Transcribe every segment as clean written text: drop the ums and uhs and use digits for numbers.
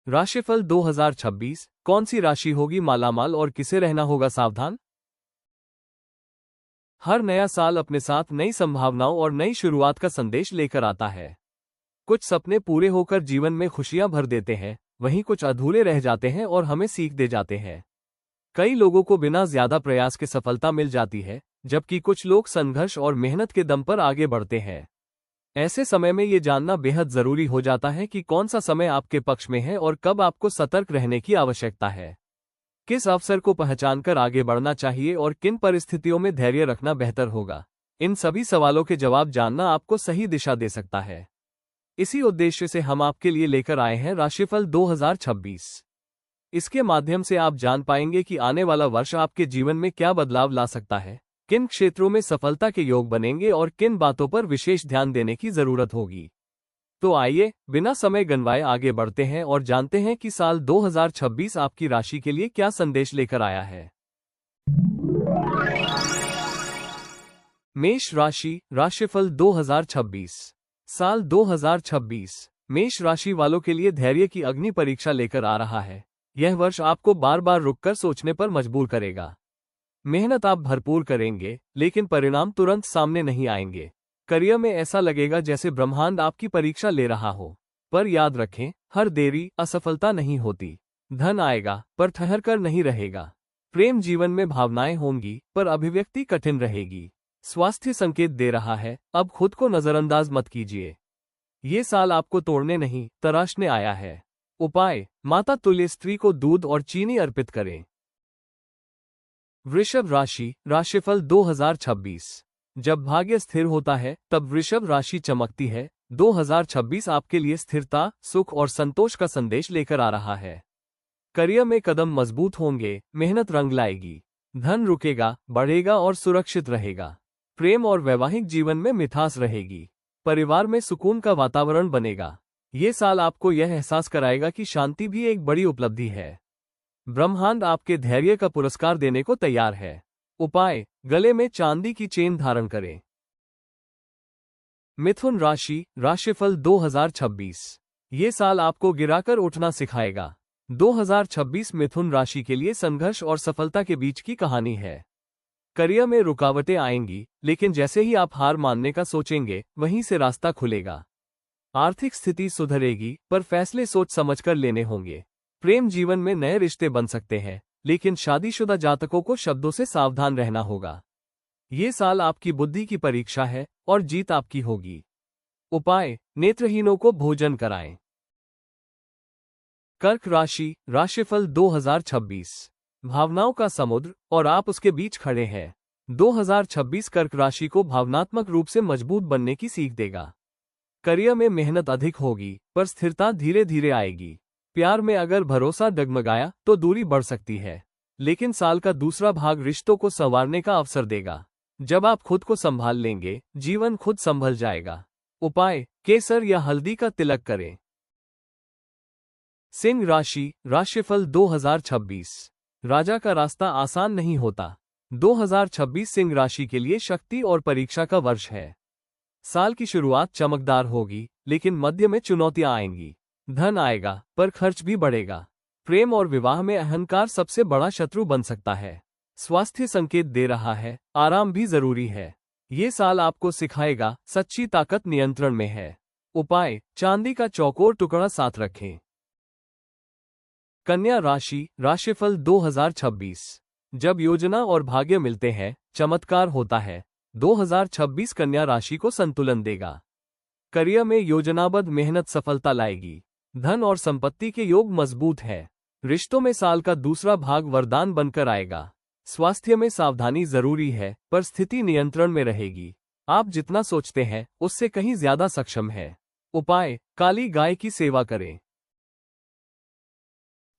राशिफल 2026। कौन सी राशि होगी मालामाल और किसे रहना होगा सावधान? हर नया साल अपने साथ नई संभावनाओं और नई शुरुआत का संदेश लेकर आता है। कुछ सपने पूरे होकर जीवन में खुशियां भर देते हैं, वहीं कुछ अधूरे रह जाते हैं और हमें सीख दे जाते हैं। कई लोगों को बिना ज्यादा प्रयास के सफलता मिल जाती है, जबकि कुछ लोग संघर्ष और मेहनत के दम पर आगे बढ़ते हैं। ऐसे समय में ये जानना बेहद जरूरी हो जाता है कि कौन सा समय आपके पक्ष में है और कब आपको सतर्क रहने की आवश्यकता है। किस अवसर को पहचानकर आगे बढ़ना चाहिए और किन परिस्थितियों में धैर्य रखना बेहतर होगा, इन सभी सवालों के जवाब जानना आपको सही दिशा दे सकता है। इसी उद्देश्य से हम आपके लिए लेकर आए हैं राशिफल 2026। इसके माध्यम से आप जान पाएंगे कि आने वाला वर्ष आपके जीवन में क्या बदलाव ला सकता है, किन क्षेत्रों में सफलता के योग बनेंगे और किन बातों पर विशेष ध्यान देने की जरूरत होगी। तो आइए बिना समय गंवाए आगे बढ़ते हैं और जानते हैं कि साल 2026 आपकी राशि के लिए क्या संदेश लेकर आया है। मेष राशि, राशिफल 2026। साल 2026 मेष राशि वालों के लिए धैर्य की अग्नि परीक्षा लेकर आ रहा है। यह वर्ष आपको बार बार रुककर सोचने पर मजबूर करेगा। मेहनत आप भरपूर करेंगे, लेकिन परिणाम तुरंत सामने नहीं आएंगे। करियर में ऐसा लगेगा जैसे ब्रह्मांड आपकी परीक्षा ले रहा हो। पर याद रखें, हर देरी असफलता नहीं होती। धन आएगा, पर ठहर कर नहीं रहेगा। प्रेम जीवन में भावनाएं होंगी, पर अभिव्यक्ति कठिन रहेगी। स्वास्थ्य संकेत दे रहा है, अब खुद को नजरअंदाज मत कीजिए। ये साल आपको तोड़ने नहीं, तराशने आया है। उपाय, माता तुल्य स्त्री को दूध और चीनी अर्पित करें। वृषभ राशि, राशिफल 2026। जब भाग्य स्थिर होता है तब वृषभ राशि चमकती है। 2026 आपके लिए स्थिरता, सुख और संतोष का संदेश लेकर आ रहा है। करियर में कदम मजबूत होंगे, मेहनत रंग लाएगी। धन रुकेगा, बढ़ेगा और सुरक्षित रहेगा। प्रेम और वैवाहिक जीवन में मिठास रहेगी। परिवार में सुकून का वातावरण बनेगा। ये साल आपको यह एहसास कराएगा कि शांति भी एक बड़ी उपलब्धि है। ब्रह्मांड आपके धैर्य का पुरस्कार देने को तैयार है। उपाय, गले में चांदी की चेन धारण करें। मिथुन राशि, राशिफल 2026। ये साल आपको गिराकर उठना सिखाएगा। 2026 मिथुन राशि के लिए संघर्ष और सफलता के बीच की कहानी है। करियर में रुकावटें आएंगी, लेकिन जैसे ही आप हार मानने का सोचेंगे, वहीं से रास्ता खुलेगा। आर्थिक स्थिति सुधरेगी, पर फैसले सोच समझकर लेने होंगे। प्रेम जीवन में नए रिश्ते बन सकते हैं, लेकिन शादीशुदा जातकों को शब्दों से सावधान रहना होगा। ये साल आपकी बुद्धि की परीक्षा है और जीत आपकी होगी। उपाय, नेत्रहीनों को भोजन कराएं। कर्क राशि, राशिफल 2026। भावनाओं का समुद्र और आप उसके बीच खड़े हैं। 2026 कर्क राशि को भावनात्मक रूप से मजबूत बनने की सीख देगा। करियर में मेहनत अधिक होगी, पर स्थिरता धीरे धीरे आएगी। प्यार में अगर भरोसा डगमगाया तो दूरी बढ़ सकती है, लेकिन साल का दूसरा भाग रिश्तों को संवारने का अवसर देगा। जब आप खुद को संभाल लेंगे, जीवन खुद संभल जाएगा। उपाय, केसर या हल्दी का तिलक करें। सिंह राशि, राशिफल 2026। राजा का रास्ता आसान नहीं होता। 2026 सिंह राशि के लिए शक्ति और परीक्षा का वर्ष है। साल की शुरुआत चमकदार होगी, लेकिन मध्य में चुनौतियां आएंगी। धन आएगा, पर खर्च भी बढ़ेगा। प्रेम और विवाह में अहंकार सबसे बड़ा शत्रु बन सकता है। स्वास्थ्य संकेत दे रहा है, आराम भी जरूरी है। ये साल आपको सिखाएगा, सच्ची ताकत नियंत्रण में है। उपाय, चांदी का चौकोर टुकड़ा साथ रखें। कन्या राशि, राशिफल 2026। जब योजना और भाग्य मिलते हैं, चमत्कार होता है। 2026 कन्या राशि को संतुलन देगा। करियर में योजनाबद्ध मेहनत सफलता लाएगी। धन और संपत्ति के योग मजबूत है। रिश्तों में साल का दूसरा भाग वरदान बनकर आएगा। स्वास्थ्य में सावधानी जरूरी है, पर स्थिति नियंत्रण में रहेगी। आप जितना सोचते हैं, उससे कहीं ज्यादा सक्षम है। उपाय, काली गाय की सेवा करें।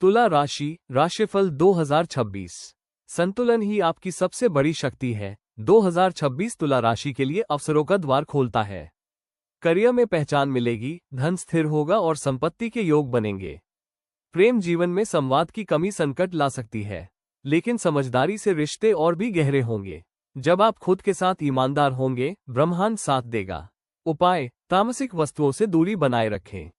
तुला राशि, राशिफल 2026। संतुलन ही आपकी सबसे बड़ी शक्ति है। 2026 तुला राशि के लिए अवसरों का द्वार खोलता है। करियर में पहचान मिलेगी, धन स्थिर होगा और संपत्ति के योग बनेंगे। प्रेम जीवन में संवाद की कमी संकट ला सकती है, लेकिन समझदारी से रिश्ते और भी गहरे होंगे। जब आप खुद के साथ ईमानदार होंगे, ब्रह्मांड साथ देगा। उपाय, तामसिक वस्तुओं से दूरी बनाए रखें।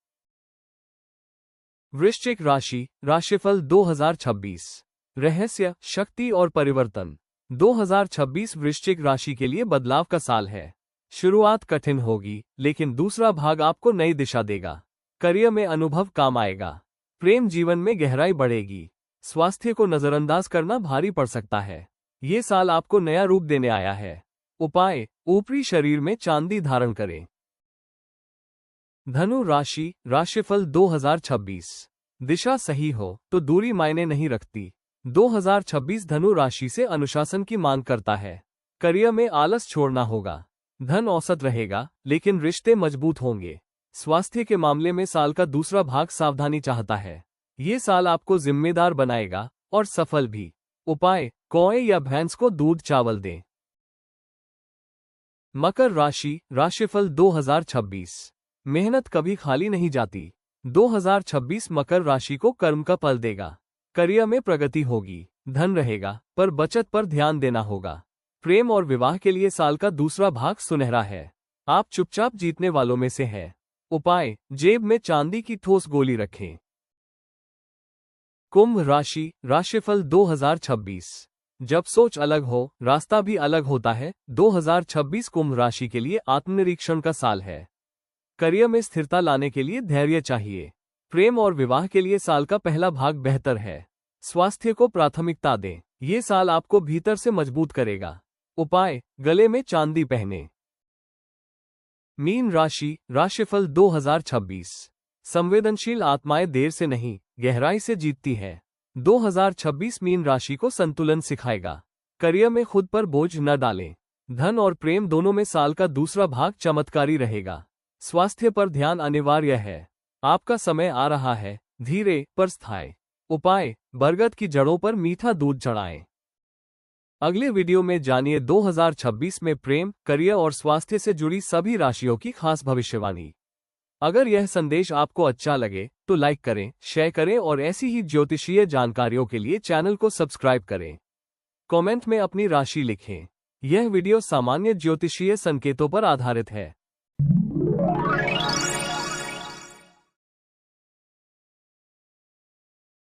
वृश्चिक राशि, राशिफल 2026। रहस्य, शक्ति और परिवर्तन। 2026 वृश्चिक राशि के लिए बदलाव का साल है। शुरुआत कठिन होगी, लेकिन दूसरा भाग आपको नई दिशा देगा। करियर में अनुभव काम आएगा। प्रेम जीवन में गहराई बढ़ेगी। स्वास्थ्य को नजरअंदाज करना भारी पड़ सकता है। ये साल आपको नया रूप देने आया है। उपाय, ऊपरी शरीर में चांदी धारण करें। धनु राशि, राशिफल 2026। दिशा सही हो तो दूरी मायने नहीं रखती। 2026 धनु राशि से अनुशासन की मांग करता है। करियर में आलस छोड़ना होगा। धन औसत रहेगा, लेकिन रिश्ते मजबूत होंगे। स्वास्थ्य के मामले में साल का दूसरा भाग सावधानी चाहता है। ये साल आपको जिम्मेदार बनाएगा और सफल भी। उपाय, कौए या भैंस को दूध चावल दें। मकर राशि, राशिफल 2026। मेहनत कभी खाली नहीं जाती। 2026 मकर राशि को कर्म का फल देगा। करियर में प्रगति होगी। धन रहेगा, पर बचत पर ध्यान देना होगा। प्रेम और विवाह के लिए साल का दूसरा भाग सुनहरा है। आप चुपचाप जीतने वालों में से हैं। उपाय, जेब में चांदी की ठोस गोली रखें। कुंभ राशि, राशिफल 2026। जब सोच अलग हो, रास्ता भी अलग होता है। 2026 कुंभ राशि के लिए आत्मनिरीक्षण का साल है। करियर में स्थिरता लाने के लिए धैर्य चाहिए। प्रेम और विवाह के लिए साल का पहला भाग बेहतर है। स्वास्थ्य को प्राथमिकता दें। ये साल आपको भीतर से मजबूत करेगा। उपाय, गले में चांदी पहने। मीन राशि, राशिफल 2026। संवेदनशील आत्माएं देर से नहीं, गहराई से जीतती है। 2026 मीन राशि को संतुलन सिखाएगा। करियर में खुद पर बोझ न डालें। धन और प्रेम दोनों में साल का दूसरा भाग चमत्कारी रहेगा। स्वास्थ्य पर ध्यान अनिवार्य है। आपका समय आ रहा है, धीरे पर स्थायी। उपाय, बरगद की जड़ों पर मीठा दूध चढ़ाएं। अगले वीडियो में जानिए 2026 में प्रेम, करियर और स्वास्थ्य से जुड़ी सभी राशियों की खास भविष्यवाणी। अगर यह संदेश आपको अच्छा लगे तो लाइक करें, शेयर करें और ऐसी ही ज्योतिषीय जानकारियों के लिए चैनल को सब्सक्राइब करें। कमेंट में अपनी राशि लिखें। यह वीडियो सामान्य ज्योतिषीय संकेतों पर आधारित है।